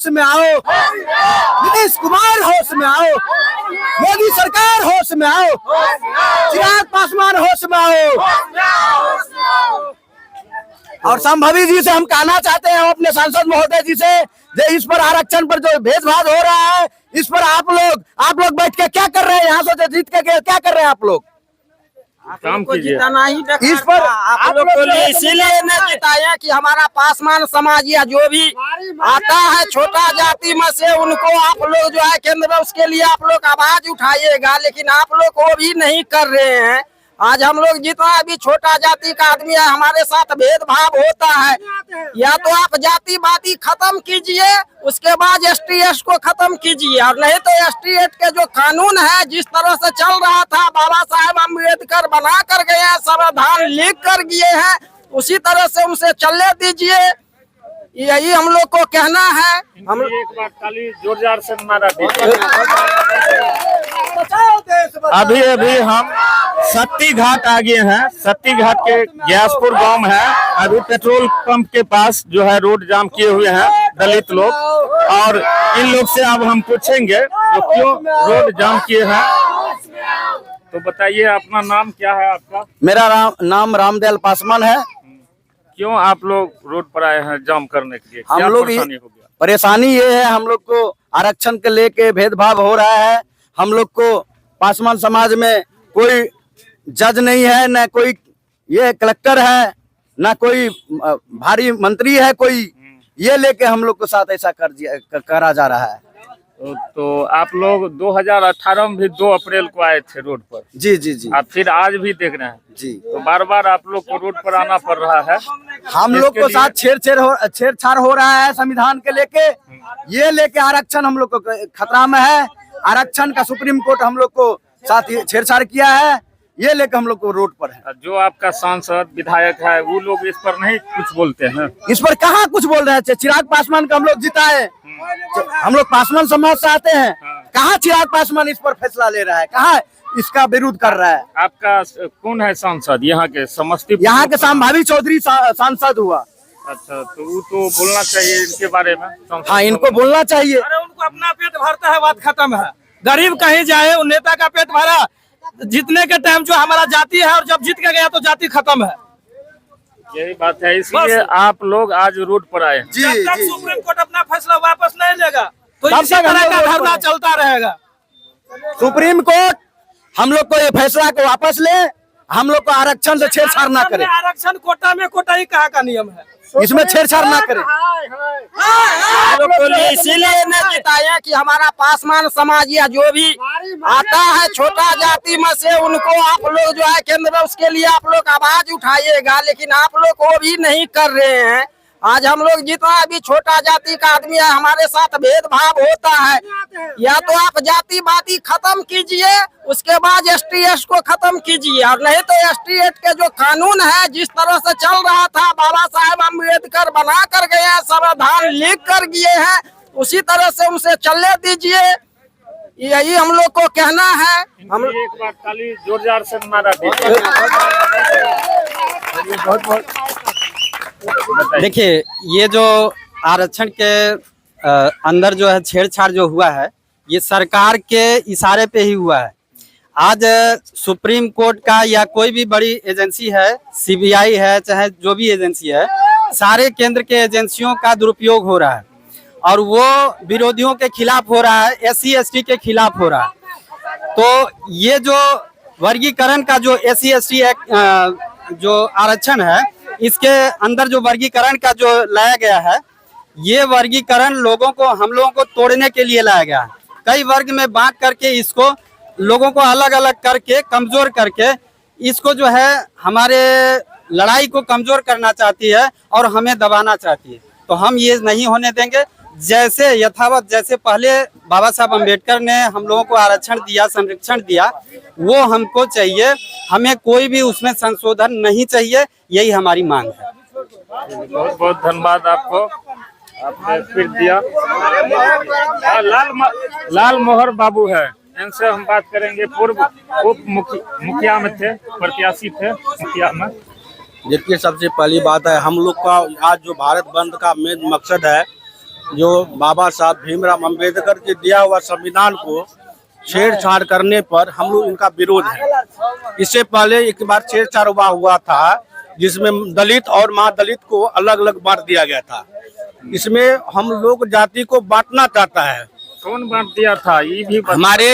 होश में आओ, नीतीश कुमार होश में आओ, मोदी सरकार होश में आओ, चिराग पासवान होश में आओ। और संभवी जी से हम कहना चाहते हैं, अपने सांसद महोदय जी से, इस पर आरक्षण पर जो भेदभाव हो रहा है, इस पर आप लोग बैठ के क्या कर रहे हैं? यहाँ से जीत के क्या कर रहे हैं आप लोग? काम कीजिए। इस पर आप लोग को इसीलिए न जिताया कि हमारा पासवान समाज या जो भी आता है छोटा जाति में से, उनको आप लोग जो है केंद्र में, उसके लिए आप लोग आवाज उठाइएगा, लेकिन आप लोग वो भी नहीं कर रहे हैं। आज हम लोग जितना भी छोटा जाति का आदमी है, हमारे साथ भेदभाव होता है, या तो आप जातिवादी खत्म कीजिए, उसके बाद ST को खत्म कीजिए, और नहीं तो ST के जो कानून है जिस तरह से चल रहा था, बाबा साहेब अम्बेडकर बना कर गए हैं, संविधान लिख कर गए हैं, उसी तरह से उनसे चलने दीजिए। यही हम लोग को कहना है। हम एक बार ताली जोरदार से नारा दीजिए। अभी हम सत्ती घाट आ गए हैं। सत्ती घाट के ग्यासपुर गांव है। अभी पेट्रोल पंप के पास जो है रोड जाम किए हुए हैं दलित लोग, और इन लोग से अब हम पूछेंगे जो क्यों रोड जाम किए हैं। तो बताइए, अपना नाम क्या है आपका? मेरा नाम रामदयाल पासवान है। क्यों आप लोग रोड पर आए हैं जाम करने के लिए? हम लोग परेशानी हो गया? परेशानी ये है, हम लोग को आरक्षण के लेके भेदभाव हो रहा है। हम लोग को पासवान समाज में कोई जज नहीं है, न कोई ये कलेक्टर है, न कोई भारी मंत्री है कोई, ये लेके हम लोग को साथ ऐसा करा जा रहा है। तो आप लोग 2018 में भी 2 अप्रैल को आए थे रोड पर। जी जी जी। आप फिर आज भी देख रहे हैं जी। तो बार बार आप लोग को रोड पर आना पड़ रहा है। हम लोग को साथ छेड़छाड़ हो रहा है संविधान के लेके, ये लेके आरक्षण हम लोग को खतरा में है। आरक्षण का सुप्रीम कोर्ट हम लोग को साथ छेड़छाड़ किया है, ये लेके हम लोग को रोड पर है। जो आपका सांसद विधायक है वो लोग इस पर नहीं कुछ बोलते हैं? इस पर कहाँ कुछ बोल रहे हैं? चिराग पासवान का हम लोग जिताए, हम लोग पासवान समाज से आते हैं। कहाँ चिराग पासवान इस पर फैसला ले रहा है? कहाँ इसका विरोध कर रहा है? आपका कौन है सांसद यहाँ के? समस्तीपुर यहाँ के संभावी चौधरी सांसद हुआ। अच्छा, तो वो तो बोलना चाहिए इनके बारे में। हाँ, इनको बोलना चाहिए। अरे उनको अपना पेट भरता है, बात खत्म है। गरीब कहीं जाए, उन नेता का पेट भरा, जीतने के टाइम जो हमारा जाति है, और जब जीत के गया तो जाति खत्म है। यही बात है, इसलिए आप लोग आज रोड पर आए। जी जब तक जी सुप्रीम कोर्ट अपना फैसला वापस नहीं लेगा तो तब इसी तक हम तरह का लोग धरना चलता रहेगा। सुप्रीम कोर्ट हम लोग को ये फैसला को वापस ले, हम लोग को आरक्षण से छेड़छाड़ ना करे। आरक्षण कोटा में कोटाई कहाँ का नियम है? इसमें छेड़छाड़ ना करे। इसीलिए न जिताया कि हमारा पासवान समाज या जो भी आता है छोटा जाति में से, उनको आप लोग जो है केंद्र में, उसके लिए आप लोग आवाज उठाइएगा, लेकिन आप लोग वो भी नहीं कर रहे हैं। आज हम लोग जितना भी छोटा जाति का आदमी है, हमारे साथ भेदभाव होता है, या तो आप जातिवादी खत्म कीजिए, उसके बाद ST को खत्म कीजिए, और नहीं तो ST के जो कानून है जिस तरह से चल रहा था, बाबा साहेब अम्बेडकर बना कर गए हैं, संविधान लिख कर गए हैं, उसी तरह से उनसे चलने दीजिए। यही हम लोग को कहना है। हम एक बार ताली जोरदार से नारा दीजिए। देखिए, ये जो आरक्षण के अंदर जो है छेड़छाड़ जो हुआ है, ये सरकार के इशारे पे ही हुआ है। आज सुप्रीम कोर्ट का या कोई भी बड़ी एजेंसी है, CBI है, चाहे जो भी एजेंसी है, सारे केंद्र के एजेंसियों का दुरुपयोग हो रहा है, और वो विरोधियों के खिलाफ हो रहा है, SC ST के खिलाफ हो रहा है। तो ये जो वर्गीकरण का जो SC ST एक्ट जो आरक्षण है, इसके अंदर जो वर्गीकरण का जो लाया गया है, ये वर्गीकरण लोगों को, हम लोगों को तोड़ने के लिए लाया गया है। कई वर्ग में बांट करके इसको लोगों को अलग अलग करके, कमजोर करके, इसको जो है हमारे लड़ाई को कमजोर करना चाहती है और हमें दबाना चाहती है। तो हम ये नहीं होने देंगे। जैसे यथावत, जैसे पहले बाबा साहब अम्बेडकर ने हम लोगों को आरक्षण दिया, संरक्षण दिया, वो हमको चाहिए। हमें कोई भी उसमें संशोधन नहीं चाहिए, यही हमारी मांग है। बहुत बहुत धन्यवाद आपको, आपने फिर दिया। लाल मोहर बाबू है, इनसे हम बात करेंगे। पूर्व उप मुखिया में थे, प्रत्याशी थे मुखिया में। देखिए, सबसे पहली बात है, हम लोग का आज जो भारत बंद का मेन मकसद है, जो बाबा साहब भीमराव अंबेडकर के दिया हुआ संविधान को छेड़छाड़ करने पर हम लोग इनका विरोध है। इससे पहले एक बार छेड़छाड़ हुआ था जिसमें दलित और महादलित को अलग अलग बांट दिया गया था। इसमें हम लोग जाति को बांटना चाहता है। कौन बांट दिया था ये भी हमारे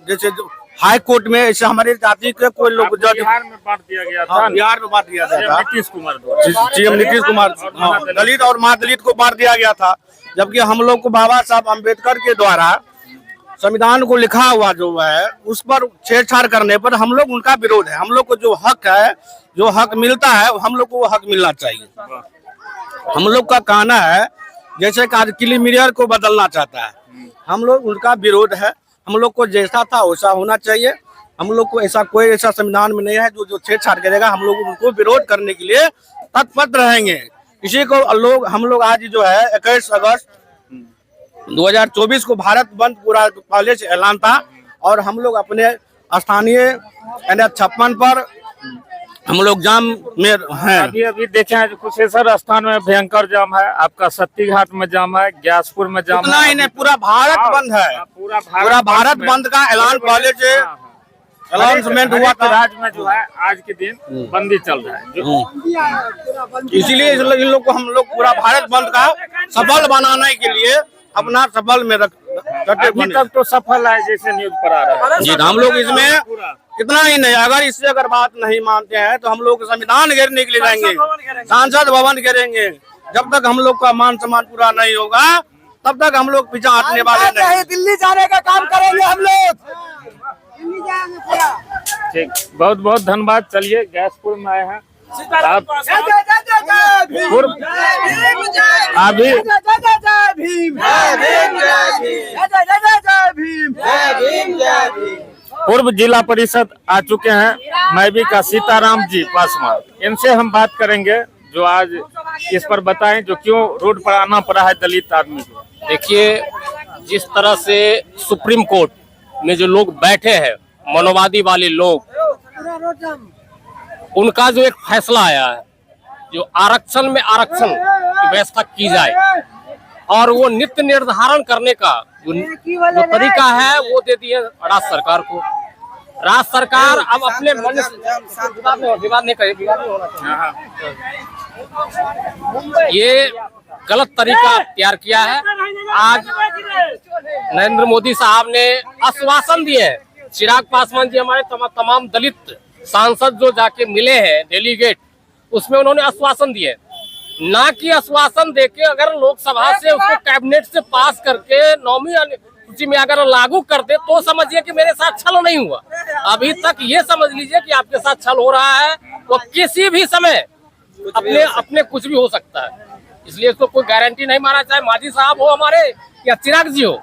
जैसे हाई कोर्ट में ऐसे हमारे जाति के कोई लोग जज बिहार में बांट दिया गया था। हाँ, बिहार में बांट दिया गया था नीतीश कुमार द्वारा। सीएम नीतीश कुमार। हाँ, दलित और महादलित को बांट दिया गया था, जबकि हम लोग को बाबा साहब अम्बेडकर के द्वारा संविधान को लिखा हुआ जो है उस पर छेड़छाड़ करने पर हम लोग उनका विरोध है। हम लोग को जो हक है, जो हक मिलता है, हम लोग को वो हक मिलना चाहिए। हम लोग का कहना है जैसे कि आज क्लीमियर को बदलना चाहता है, हम लोग उनका विरोध है। हम लोग को जैसा था वैसा होना चाहिए। हम लोग को ऐसा कोई ऐसा संविधान में नहीं है जो छेड़छाड़ करेगा। हम लोग उनको विरोध करने के लिए तत्पर रहेंगे। इसी को हम लोग आज जो है 21 अगस्त 2024 को भारत बंद पूरा पहले से ऐलान था और हम लोग अपने स्थानीय NH-56 पर हम लोग जाम में हैं। अभी देखे हैं कुशेश्वर स्थान में भयंकर जाम है, आपका सत्ती घाट में जाम है, ग्यासपुर में जाम उतना ही नहीं, पूरा भारत बंद है। पूरा भारत बंद का ऐलान पहले से अनाउंसमेंट हुआ था। राज्य में जो है आज के दिन बंदी चल रहा है। इसीलिए इन लोग को हम लोग पूरा भारत बंद का सफल बनाने के लिए अपना सफल में अभी तक तो सफल है जैसे न्यूज पर आ रहा है। जी, हम लोग इसमें इतना ही नहीं, अगर इससे अगर बात नहीं मानते हैं तो हम लोग संविधान घेरने के लिए जाएंगे, सांसद भवन घेरेंगे। जब तक हम लोग का मान सम्मान पूरा नहीं होगा तब तक हम लोग पीछे हटने वाले नहीं। दिल्ली जाने का काम करेंगे हम लोग। ठीक, बहुत बहुत धन्यवाद। चलिए, ग्यासपुर में आए हैं आप अभी पूर्व जिला परिषद आ चुके हैं मैवी का सीताराम जी पासवान। इनसे हम बात करेंगे जो आज इस पर बताएं जो क्यों रोड पर आना पड़ा है दलित आदमी को। देखिए, जिस तरह से सुप्रीम कोर्ट में जो लोग बैठे हैं, मनोवादी वाले लोग, उनका जो एक फैसला आया है जो आरक्षण में आरक्षण की व्यवस्था की जाए और वो नित्य निर्धारण करने का जो तरीका है वो दे दिए राज्य सरकार को। राज्य सरकार अब अपने मन से विवाद नहीं करे, विवाद नहीं होना चाहिए। ये गलत तरीका तैयार किया है। आज नरेंद्र मोदी साहब ने आश्वासन दिए हैं, चिराग पासवान जी हमारे तमाम दलित सांसद जो जाके मिले हैं डेलीगेट, उसमें उन्होंने आश्वासन दिए, ना कि आश्वासन देके अगर लोकसभा से उसको कैबिनेट से पास करके 9वीं सूची में अगर लागू करते तो समझिए कि मेरे साथ छल नहीं हुआ। अभी तक ये समझ लीजिए कि आपके साथ छल हो रहा है, वो किसी भी समय अपने कुछ भी हो सकता है। इसलिए इसको कोई गारंटी नहीं माना, चाहे माजी साहब हो हमारे या चिराग जी हो।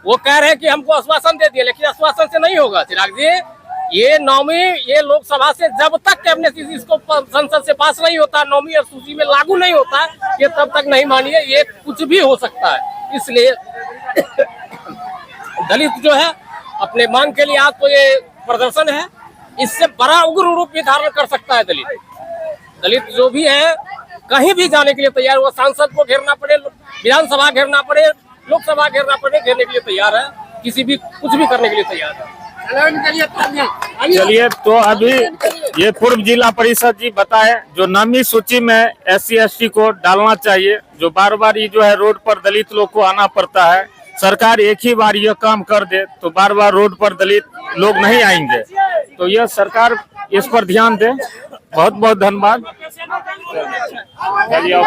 वो कह रहे हैं कि हमको आश्वासन दे दिए, लेकिन आश्वासन से नहीं होगा चिराग जी। ये 9वीं ये लोकसभा से जब तक कैबिनेट इसको संसद से पास नहीं होता, 9वीं सूची में लागू नहीं होता, ये तब तक नहीं मानिए, ये कुछ भी हो सकता है। इसलिए दलित जो है अपने मांग के लिए आज तो ये प्रदर्शन है, इससे बड़ा उग्र रूप भी धारण कर सकता है। दलित जो भी है कहीं भी जाने के लिए तैयार हुआ, सांसद को घेरना पड़े, विधानसभा घेरना पड़े, लोकसभा घेरना पड़े, घेरने के लिए तैयार है, किसी भी कुछ भी करने के लिए तैयार है। चलिए, तो अभी ये पूर्व जिला परिषद जी बताए जो 9वीं सूची में SC ST को डालना चाहिए, जो बार बार ये जो है रोड पर दलित लोग को आना पड़ता है। सरकार एक ही बार यह काम कर दे तो बार बार रोड पर दलित लोग नहीं आएंगे, तो यह सरकार इस पर ध्यान दे। बहुत बहुत धन्यवाद। चलिए।